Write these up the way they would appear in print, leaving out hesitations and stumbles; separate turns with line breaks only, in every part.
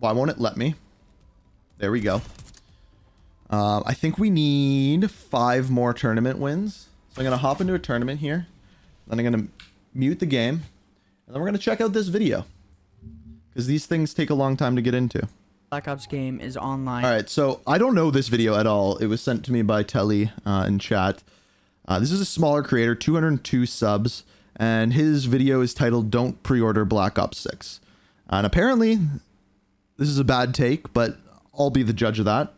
Why won't it let me? There we go. I think we need 5 more tournament wins. So I'm going to hop into a tournament here. Then I'm going to mute the game. And then we're going to check out this video. Because these things take a long time to get into.
Black Ops game is online.
Alright, so I don't know this video at all. It was sent to me by Telly in chat. This is a smaller creator, 202 subs. And his video is titled, Don't Pre-Order Black Ops 6. And apparently, this is a bad take, but I'll be the judge of that.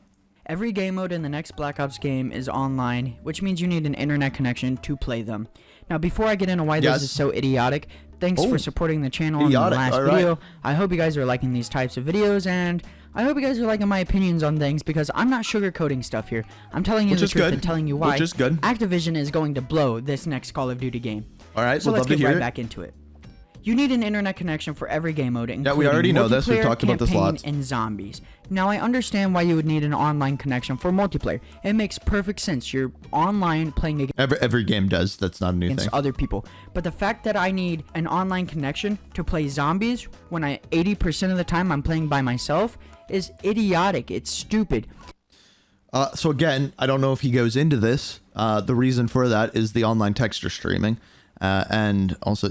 Every game mode in the next Black Ops game is online, which means you need an internet connection to play them. Now, before I get into why this is so idiotic, thanks for supporting the channel in the last video. I hope you guys are liking these types of videos, and I hope you guys are liking my opinions on things, because I'm not sugarcoating stuff here. I'm telling you the truth and telling you why Activision is going to blow this next Call of Duty game.
Alright,
so let's get right back into it. You need an internet connection for every game mode, including
we already know this. We've talked about this lots.
And zombies. Now, I understand why you would need an online connection for multiplayer. It makes perfect sense. You're online playing against
every game does. That's not a new thing.
Other people. But the fact that I need an online connection to play zombies when 80% of the time I'm playing by myself is idiotic. It's stupid.
So again, I don't know if he goes into this. The reason for that is the online texture streaming, and also.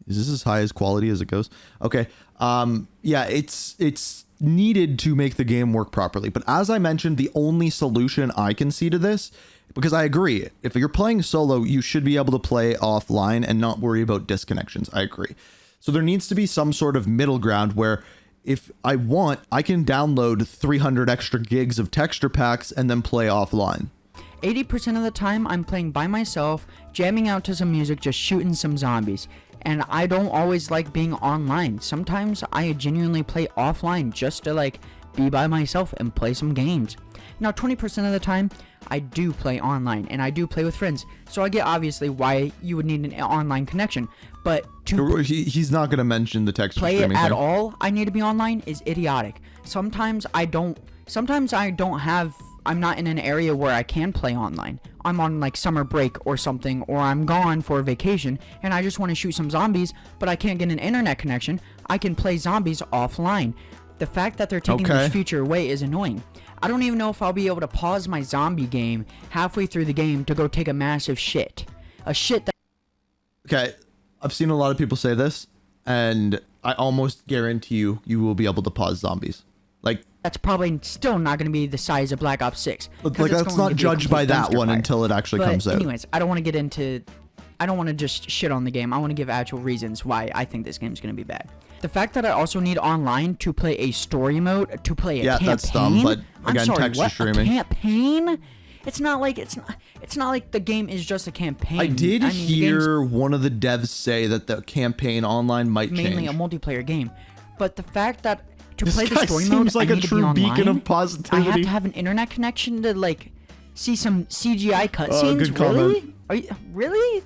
Is this as high as quality as it goes? Okay. Yeah, it's needed to make the game work properly. But as I mentioned, the only solution I can see to this, because I agree, if you're playing solo, you should be able to play offline and not worry about disconnections. I agree. So there needs to be some sort of middle ground where if I want, I can download 300 extra gigs of texture packs and then play offline.
80% of the time, I'm playing by myself, jamming out to some music, just shooting some zombies. And I don't always like being online. Sometimes I genuinely play offline just to like be by myself and play some games. Now 20% of the time I do play online and I do play with friends. So I get obviously why you would need an online connection. But to
he's not going to mention the texture
play it at all, I need to be online is idiotic. Sometimes I'm not in an area where I can play online. I'm on like summer break or something, or I'm gone for a vacation and I just want to shoot some zombies, but I can't get an internet connection. I can play zombies offline. The fact that they're taking this feature away is annoying. I don't even know if I'll be able to pause my zombie game halfway through the game to go take a massive shit. A shit that...
Okay, I've seen a lot of people say this, and I almost guarantee you will be able to pause zombies. Like,
that's probably still not going to be the size of Black Ops 6.
Like, that's not judged by that one until it actually comes out.
Anyways, I don't want to just shit on the game. I want to give actual reasons why I think this game is going to be bad. The fact that I also need online to play a story mode, to play a campaign.
Yeah, that's dumb, but again, texture streaming.
A campaign? It's not like the game is just a campaign.
I did hear one of the devs say that the campaign online might change.
Mainly a multiplayer game. But the fact that to play the story mode,
seems like a true beacon of positivity.
I have to have an internet connection to like see some CGI cutscenes.
Good comment.
Are you really?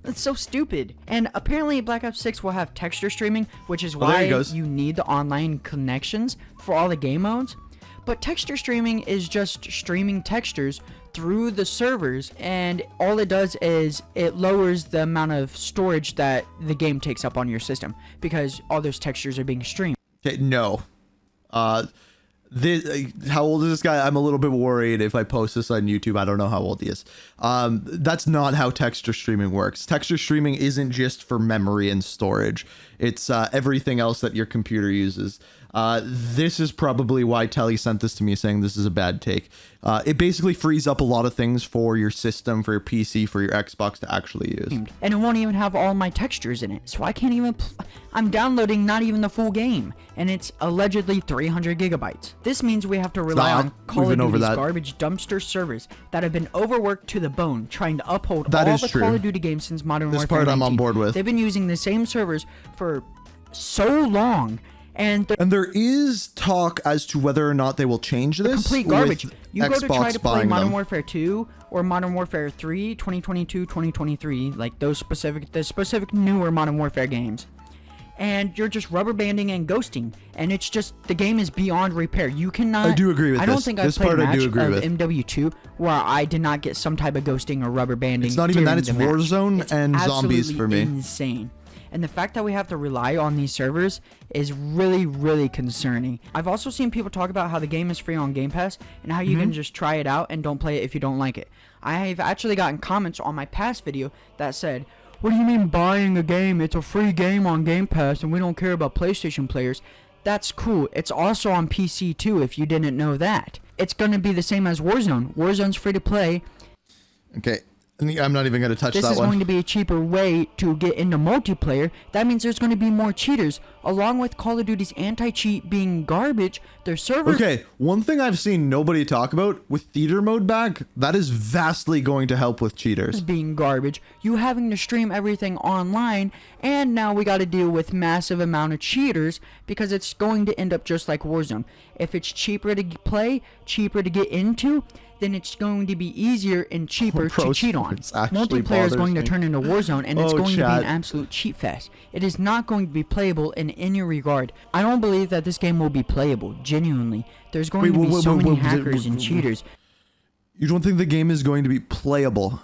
That's so stupid. And apparently Black Ops 6 will have texture streaming, which is why you need the online connections for all the game modes. But texture streaming is just streaming textures through the servers, and all it does is it lowers the amount of storage that the game takes up on your system because all those textures are being streamed.
Okay, no. How old is this guy? I'm a little bit worried if I post this on YouTube. I don't know how old he is. That's not how texture streaming works. Texture streaming isn't just for memory and storage. It's everything else that your computer uses. This is probably why Telly sent this to me saying this is a bad take. It basically frees up a lot of things for your system, for your PC, for your Xbox to actually use.
And it won't even have all my textures in it, so I can't even... I'm downloading not even the full game, and it's allegedly 300 gigabytes. This means we have to rely on Call of Duty's garbage dumpster servers that have been overworked to the bone, trying to uphold all the Call of Duty games since Modern Warfare 19.
This part I'm on board with.
They've been using the same servers for so long, and
there is talk as to whether or not they will change this.
Complete garbage. You go to try to play Modern
them.
Warfare 2 or Modern Warfare 3, 2022, 2023, like the specific newer Modern Warfare games, and you're just rubber banding and ghosting, and it's just, the game is beyond repair. You cannot...
I do agree with this.
I don't think I've played a match of MW2 where I did not get some type of ghosting or rubber banding.
It's not even that, it's Warzone and zombies for me.
Insane. And the fact that we have to rely on these servers is really, really concerning. I've also seen people talk about how the game is free on Game Pass and how you can just try it out and don't play it if you don't like it. I've actually gotten comments on my past video that said, "What do you mean buying a game? It's a free game on Game Pass and we don't care about PlayStation players." That's cool. It's also on PC too, if you didn't know that. It's going to be the same as Warzone. Warzone's free to play.
Okay. I'm not even going to touch that one.
This is going to be a cheaper way to get into multiplayer. That means there's going to be more cheaters. Along with Call of Duty's anti-cheat being garbage, their servers...
Okay, one thing I've seen nobody talk about, with theater mode back, that is vastly going to help with cheaters.
Being garbage, you having to stream everything online, and now we got to deal with massive amount of cheaters because it's going to end up just like Warzone. If it's cheaper to play, cheaper to get into, then it's going to be easier and cheaper to cheat on. Multiplayer is going to turn into Warzone, and it's going to be an absolute cheat fest. It is not going to be playable in any regard. I don't believe that this game will be playable, genuinely. There's going to be so many hackers and cheaters.
You don't think the game is going to be playable?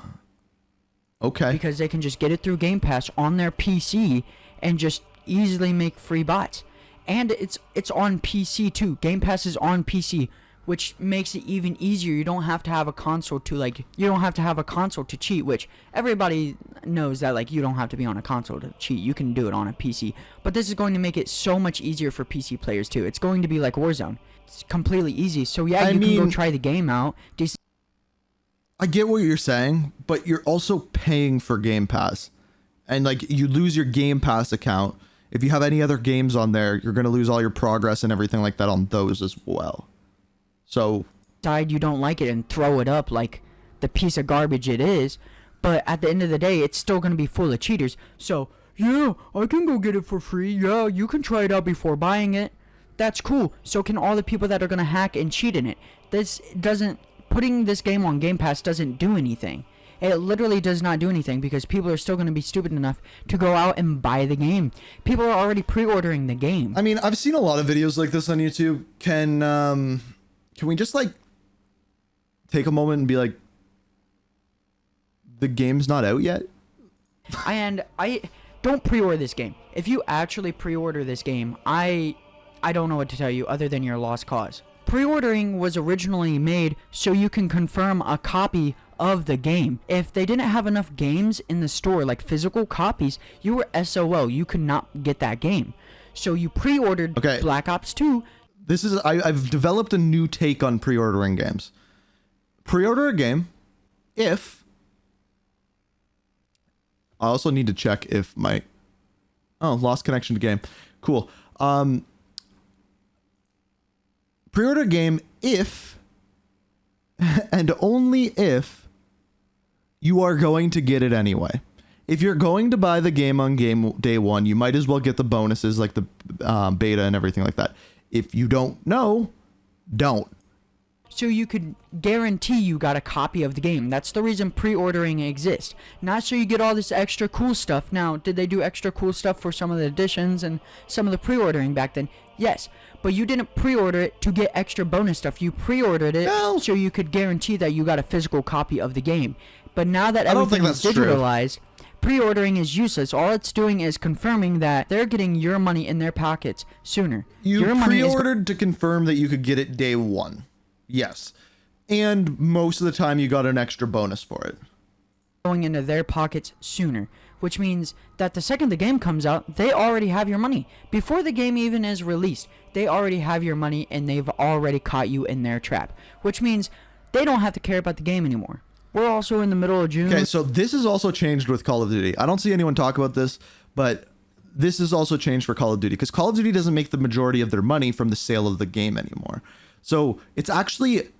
Okay.
Because they can just get it through Game Pass on their PC and just easily make free bots. And it's on PC too. Game Pass is on PC, which makes it even easier. You don't have to have a console to cheat, which everybody knows that, like, you don't have to be on a console to cheat. You can do it on a PC. But this is going to make it so much easier for PC players too. It's going to be like Warzone. It's completely easy. So yeah, you can go try the game out.
I get what you're saying, but you're also paying for Game Pass. And like, you lose your Game Pass account. If you have any other games on there, you're going to lose all your progress and everything like that on those as well. So
decide you don't like it and throw it up like the piece of garbage it is, but at the end of the day, it's still going to be full of cheaters. So yeah, I can go get it for free. Yeah, you can try it out before buying it. That's cool. So can all the people that are going to hack and cheat in it. Putting this game on Game Pass doesn't do anything. It literally does not do anything because people are still going to be stupid enough to go out and buy the game. People are already pre-ordering the game.
I mean, I've seen a lot of videos like this on YouTube. Can we just like take a moment and be like, the game's not out yet?
And I don't pre-order this game. If you actually pre-order this game, I don't know what to tell you other than your lost cause. Pre-ordering was originally made so you can confirm a copy of the game. If they didn't have enough games in the store, like physical copies, you were SOL. You could not get that game. So you pre-ordered Black Ops 2.
I've developed a new take on pre-ordering games. Pre-order a game if... I also need to check if my... Oh, lost connection to game. Cool. Pre-order a game if and only if you are going to get it anyway. If you're going to buy the game on game day one, you might as well get the bonuses like the beta and everything like that. If you don't know, don't.
So you could guarantee you got a copy of the game. That's the reason pre-ordering exists. Not so you get all this extra cool stuff. Now, did they do extra cool stuff for some of the editions and some of the pre-ordering back then? Yes. But you didn't pre-order it to get extra bonus stuff. You pre-ordered it so you could guarantee that you got a physical copy of the game. But now that everything is digitalized, pre-ordering is useless. All it's doing is confirming that they're getting your money in their pockets sooner.
You pre-ordered to confirm that you could get it day one. Yes. And most of the time you got an extra bonus for it.
Going into their pockets sooner, which means that the second the game comes out, they already have your money. Before the game even is released, they already have your money and they've already caught you in their trap, which means they don't have to care about the game anymore. We're also in the middle of June.
Okay, so this has also changed with Call of Duty. I don't see anyone talk about this, but this has also changed for Call of Duty because Call of Duty doesn't make the majority of their money from the sale of the game anymore. So it's actually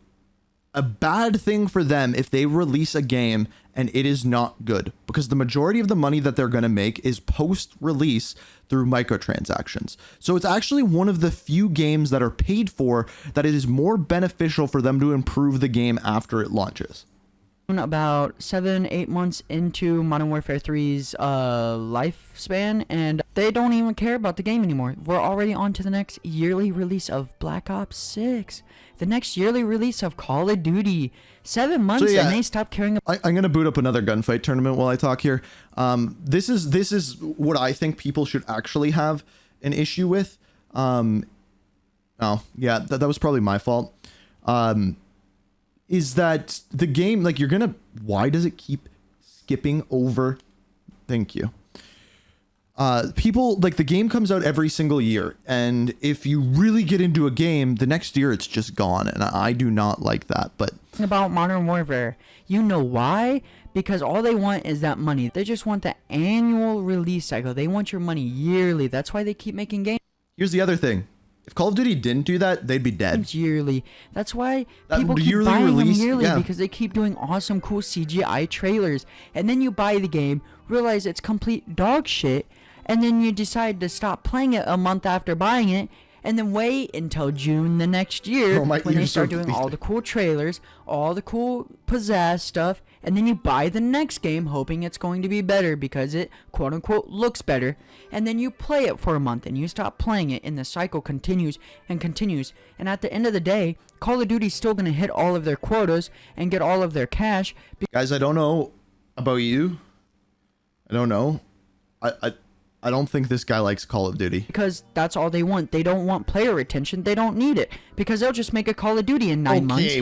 a bad thing for them if they release a game and it is not good, because the majority of the money that they're going to make is post-release through microtransactions. So it's actually one of the few games that are paid for that it is more beneficial for them to improve the game after it launches.
about 7-8 months into Modern Warfare 3's lifespan, and they don't even care about the game anymore. We're already on to the next yearly release of Black Ops 6, the next yearly release of Call of Duty. 7 months, and they stopped caring about.
I'm gonna boot up another gunfight tournament while I talk here. This is what I think people should actually have an issue with. Oh yeah, that was probably my fault. Is that the game, like, why does it keep skipping over? Thank you. People, like, the game comes out every single year, and if you really get into a game, the next year it's just gone, and I do not like that. But
about Modern Warfare, you know why? Because all they want is that money. They just want the annual release cycle. They want your money yearly. That's why they keep making games.
Here's the other thing. If Call of Duty didn't do that, they'd be dead.
Yearly. That's why people keep buying them yearly, because they keep doing awesome, cool CGI trailers. And then you buy the game, realize it's complete dog shit, and then you decide to stop playing it a month after buying it, and then wait until June the next year when they start doing all the cool trailers, all the cool pizzazz stuff, and then you buy the next game hoping it's going to be better because it quote-unquote looks better, and then you play it for a month and you stop playing it, and the cycle continues and continues, and at the end of the day, Call of Duty's still going to hit all of their quotas and get all of their cash.
Guys, I don't know about you. I don't know. I don't think this guy likes Call of Duty.
Because that's all they want. They don't want player retention. They don't need it. Because they'll just make a Call of Duty in 9 months.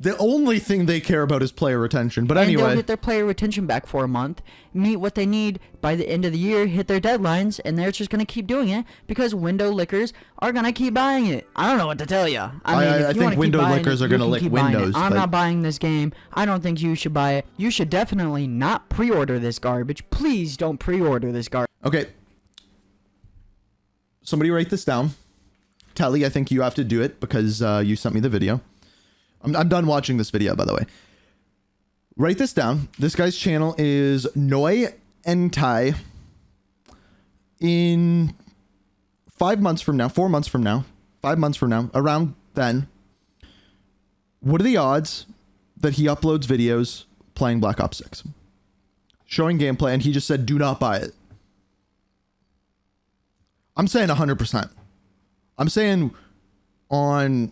The only thing they care about is player retention. But anyway.
And they'll get their player retention back for a month, meet what they need by the end of the year, hit their deadlines, and they're just going to keep doing it because window lickers are going to keep buying it. I don't know what to tell you.
I think window lickers are going to lick Windows.
I'm not buying this game. I don't think you should buy it. You should definitely not pre-order this garbage. Please don't pre-order this garbage.
Okay. Somebody write this down. Telly, I think you have to do it because you sent me the video. I'm done watching this video, by the way. Write this down. This guy's channel is Noi Entai. In 5 months from now, 4 months from now, 5 months from now, around then, what are the odds that he uploads videos playing Black Ops 6? Showing gameplay, and he just said, do not buy it. I'm saying 100%. I'm saying on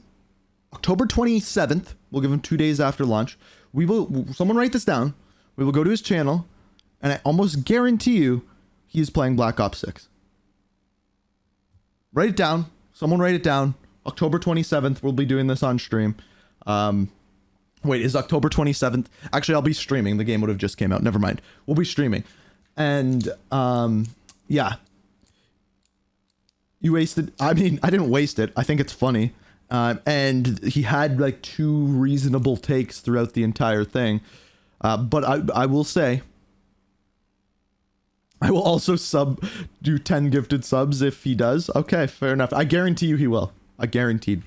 October 27th, we'll give him 2 days after launch. Someone write this down. We will go to his channel, and I almost guarantee you he is playing Black Ops 6. Write it down. Someone write it down. October 27th, we'll be doing this on stream. Wait, is October 27th? Actually, I'll be streaming. The game would have just came out. Never mind. We'll be streaming. And, yeah. You wasted... I mean, I didn't waste it. I think it's funny. And he had like 2 reasonable takes throughout the entire thing. But I will say, I will also do 10 gifted subs if he does. Okay, fair enough. I guarantee you he will. I guaranteed.